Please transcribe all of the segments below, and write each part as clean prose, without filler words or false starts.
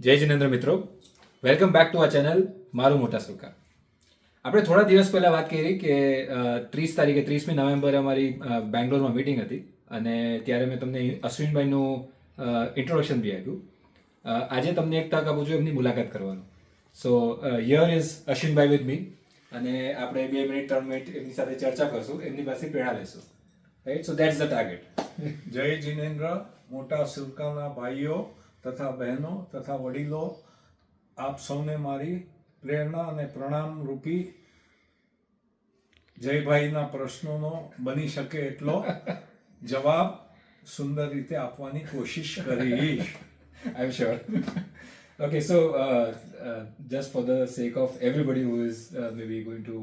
જય જિનેન્દ્ર મિત્રો, welcome back to આ ચેનલ મારું મોટા સુરકા. આપણે થોડા દિવસ પહેલાં વાત કરી કે 30મી નવેમ્બરે અમારી બેંગ્લોરમાં મીટિંગ હતી અને ત્યારે મેં તમને અશ્વિનભાઈનું ઇન્ટ્રોડક્શન બી આપ્યું. આજે તમને એક તક આપું છું એમની મુલાકાત કરવાનું. સો here is Ashwinbhai with me અને આપણે 2 મિનિટ 3 મિનિટ એમની સાથે ચર્ચા કરશું, એમની પાસે પ્રેરણા લેશું. Right, so that's the target. જય જિનેન્દ્ર, મોટા સુરકાના ભાઈઓ તથા બહેનો તથા વડીલો, આપ સૌને મારી પ્રેરણા અને પ્રણામ રૂપી જયભાઈના પ્રશ્નોનો બની શકે એટલો જવાબ સુંદર રીતે આપવાની કોશિશ કરીશ. I'm sure. Okay, so just for the sake of everybody who is maybe going to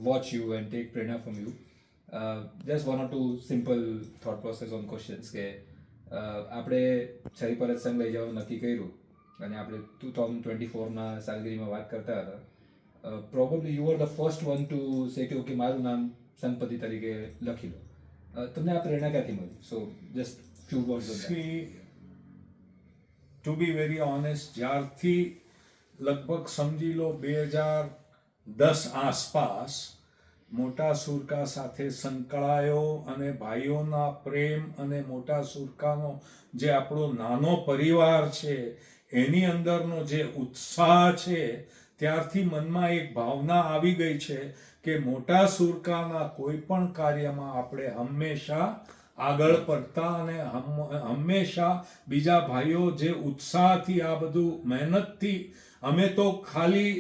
watch you and take prerna from you, just one or two simple thought process on questions કે આપણે છરીપરત સંઘ લઈ જવાનું નક્કી કર્યું અને આપણે 2024ના સાલગીરીમાં વાત કરતા હતા. Probably you are the first one to say કે ઓકે મારું નામ સંઘપતિ તરીકે લખી લો. તમને આ પ્રેરણા ક્યાંથી મળી? So just few words on that. To be very honest, જ્યારથી લગભગ સમજી લો 2010 આસપાસ મોટા સુરકા સાથે સંકળાયો અને ભાઈઓના પ્રેમ અને મોટા સુરકાનો જે આપણો નાનો પરિવાર છે એની અંદરનો જે ઉત્સાહ છે, ત્યારથી મનમાં એક ભાવના આવી ગઈ છે કે મોટા સુરકાના કોઈ પણ કાર્યમાં આપણે હંમેશા આગળ પડતા અને હંમેશા બીજા ભાઈઓ જે ઉત્સાહથી આ બધું મહેનતથી, અમે તો ખાલી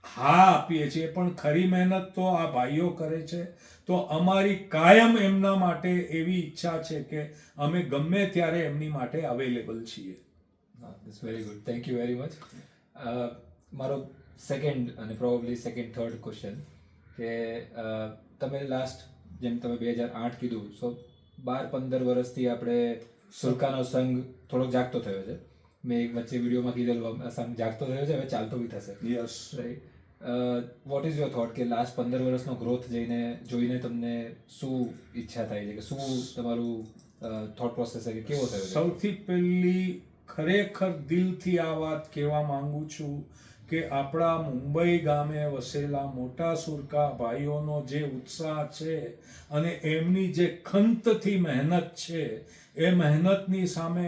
હા આપીએ છીએ પણ ખરી મહેનત તો આ ભાઈઓ કરે છે. તો અમારી કાયમ એમના માટે એવી ઈચ્છા છે કે અમે ગમે ત્યારે એમની માટે અવેલેબલ છીએ. That's very good. Thank you very much. મારો સેકન્ડ અને પ્રોબેબલી સેકન્ડ થર્ડ ક્વેશ્ચન કે તમે લાસ્ટ જેમ તમે 2008 કીધું, સો 12-15 વર્ષથી આપણે સુરકાનો સંઘ થોડોક જાગતો થયો છે. મેં એક વચ્ચે વિડીયોમાં કીધેલું સંઘ જાગતો થયો છે, હવે ચાલતો બી થશે. Yes, right. What is your thought કે લાસ્ટ 15 વર્ષનો ગ્રોથ જોઈને તમને શું ઈચ્છા થાય છે કે શું તમારું થોટ પ્રોસેસ છે કે કેવો થયો? સૌથી પહેલી ખરેખર દિલથી આ વાત કહેવા માંગુ છું કે આપણા મુંબઈ ગામે વસેલા મોટા સુરકા ભાઈઓનો જે ઉત્સાહ છે અને એમની જે ખંતથી મહેનત છે, એ મહેનતની સામે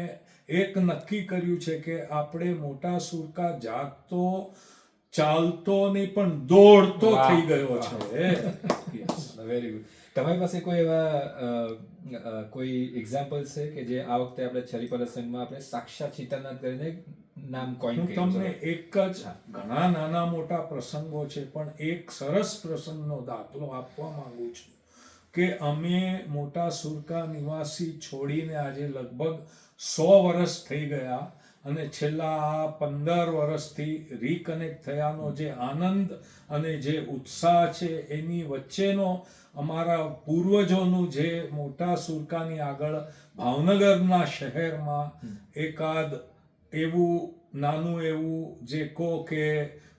એક નક્કી કર્યું છે કે આપણે મોટા સુરકા જાગતો, ચાલતો નહીં પણ દોડતો થઈ ગયો છે. Very good. તમારી પાસે કોઈ એવા કોઈ એક્ઝામ્પલ છે કે જે આ વખતે આપણે છરીપરત સંઘમાં આપણે સાક્ષાત શીતલનાથ કરીને નામ કોઈન હું તમને એક જ, ઘણા નાના મોટા પ્રસંગો છે પણ એક સરસ પ્રસંગનો દાખલો આપવા માંગુ છું કે અમે મોટા સુરકા નિવાસી છોડીને આજે લગભગ 100 વર્ષ થઈ ગયા અને છેલ્લા આ 15 વર્ષથી રીકનેક્ટ થયાનો જે આનંદ અને જે ઉત્સાહ છે એની વચ્ચેનો અમારા પૂર્વજોનું જે મોટા સુરકાની આગળ ભાવનગરના શહેરમાં એકાદ એવું નાનું એવું જે કહો કે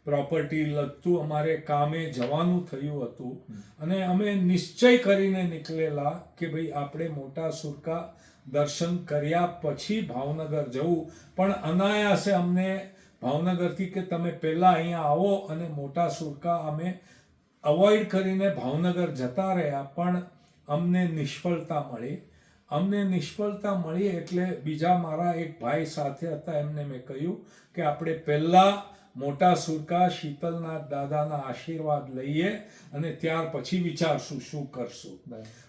પ્રોપર્ટી લગતું અમારે કામે જવાનું થયું હતું અને અમે નિશ્ચય કરીને નીકળેલા કે ભાઈ આપણે મોટા સુરકા દર્શન કર્યા પછી ભાવનગર જવું. પણ અનાયાસે અમને ભાવનગરથી કે તમે પહેલાં અહીંયા આવો અને મોટા સુરકા અમે અવોઇડ કરીને ભાવનગર જતા રહ્યા, પણ અમને નિષ્ફળતા મળી. એટલે બીજા મારા એક ભાઈ સાથે હતા, એમને મેં કહ્યું કે આપણે પહેલાં મોટા સુરકા શીતલનાથ દાદાના આશીર્વાદ લઈએ અને ત્યાર પછી વિચારશું શું કરશું.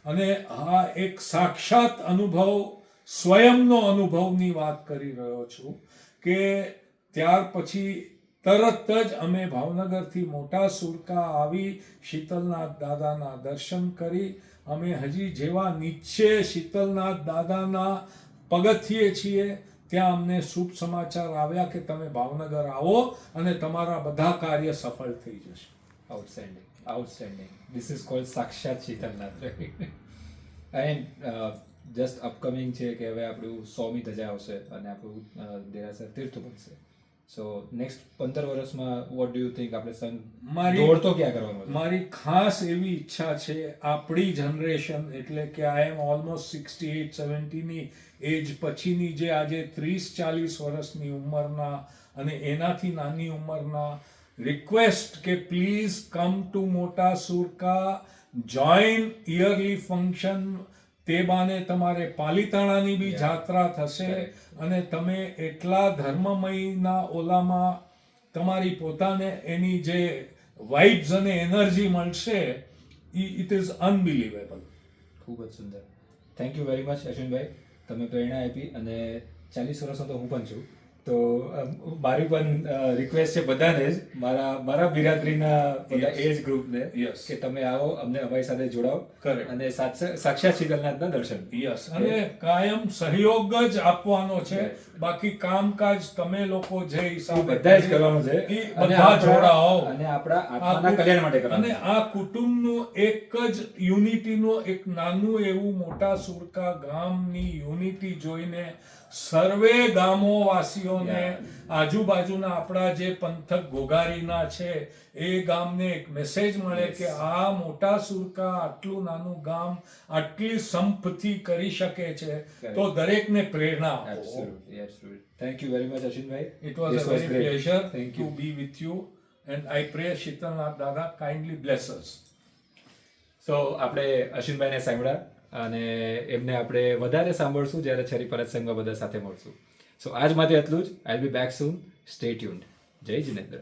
અને આ એક સાક્ષાત અનુભવ, સ્વયંનો અનુભવની વાત કરી રહ્યો છું કે ત્યાર પછી તરત જ અમે ભાવનગરથી મોટા સુરકા આવી, શીતલનાથ દાદાના દર્શન કરી. અમે હજી જેવા નીચે શીતલનાથ દાદાના પગથિયે છીએ ત્યાં અમને શુભ સમાચાર આવ્યા કે તમે ભાવનગર આવો અને તમારા બધા કાર્ય સફળ થઈ જશે. Outstanding, outstanding. This is called સાક્ષાત શીતલનાથ. એન્ડ જસ્ટ અપકમિંગ છે કે હવે આપણું 100મી ધજા આવશે અને આપણું દેરાસર તીર્થ બનશે. સો નેક્સ્ટ 15 વર્ષમાં વોટ ડુ યુ થિંક આપણે સંઘ મારી- દોડતો ક્યાં કરવાનો છે? મારી ખાસ એવી ઈચ્છા છે આપણી જનરેશન એટલે કે આઈ એમ ઓલમોસ્ટ 68-70 ની એજ પછીની જે આજે 30-40 વર્ષની ઉંમરના અને એનાથી નાની ઉંમરના રિક્વેસ્ટ કે પ્લીઝ કમ ટુ મોટા સુરકા, જોઈન યરલી ફંક્શન. તે બાને તમારે પાલીતાણાની બી જાત્રા થશે અને તમે એટલા ધર્મમયના ઓલામાં તમારી પોતાને એની જે વાઇબ્સ અને એનર્જી મળશે, ઇટ ઇઝ અનબિલીવેબલ. ખૂબ જ સુંદર. થેન્ક યુ વેરી મચ અશ્વિનભાઈ, તમે પ્રેરણા આપી. અને 40 વર્ષનો તો હું પણ છું, તો મારી પણ રિક્વેસ્ટ છે બધાને જ, મારા બિરાદરીના બધા એજ ગ્રુપને, Yes. કે તમે આવો, અમને અમારી સાથે જોડાઓ Correct. અને સાક્ષાત શીતલનાથના દર્શન. યસ, અને કાયમ સહયોગ જ આપવાનો છે. બાકી કામકાજ તમે લોકો જે હિસાબે બધા જ કરવાનું છે ઈ અને બધા આપણા- જોડાઓ અને આપણા આત્માના કલ્યાણ માટે કરવાનું અને આ કુટુંબનું એક જ યુનિટીનું એક નાનું એવું મોટા સુરકા ગામની યુનિટી જોઈને સર્વે ગામોવાસીઓને, Yeah. આજુબાજુના આપણા જે પંથક ઘોઘારીના છે એ ગામને એક મેસેજ મળે કે આ મોટા સુરકા આટલું નાનું ગામ આટલી સંપથી કરી શકે છે, તો દરેકને પ્રેરણા આપો. Absolutely, absolutely. Thank you very much, Ashwinbhai. It was This a very great. pleasure Thank to you. be with you, and I pray Shitalnath Dada kindly bless us. So આપણે અશ્વિનભાઈને સાંભળ્યા અને એમને આપણે વધારે સાંભળશું જ્યારે છરી પરત સંઘમાં બધા સાથે મળશું. સો આજ માટે એટલું જ. I will be back soon. Stay tuned. જય જિનેન્દ્ર.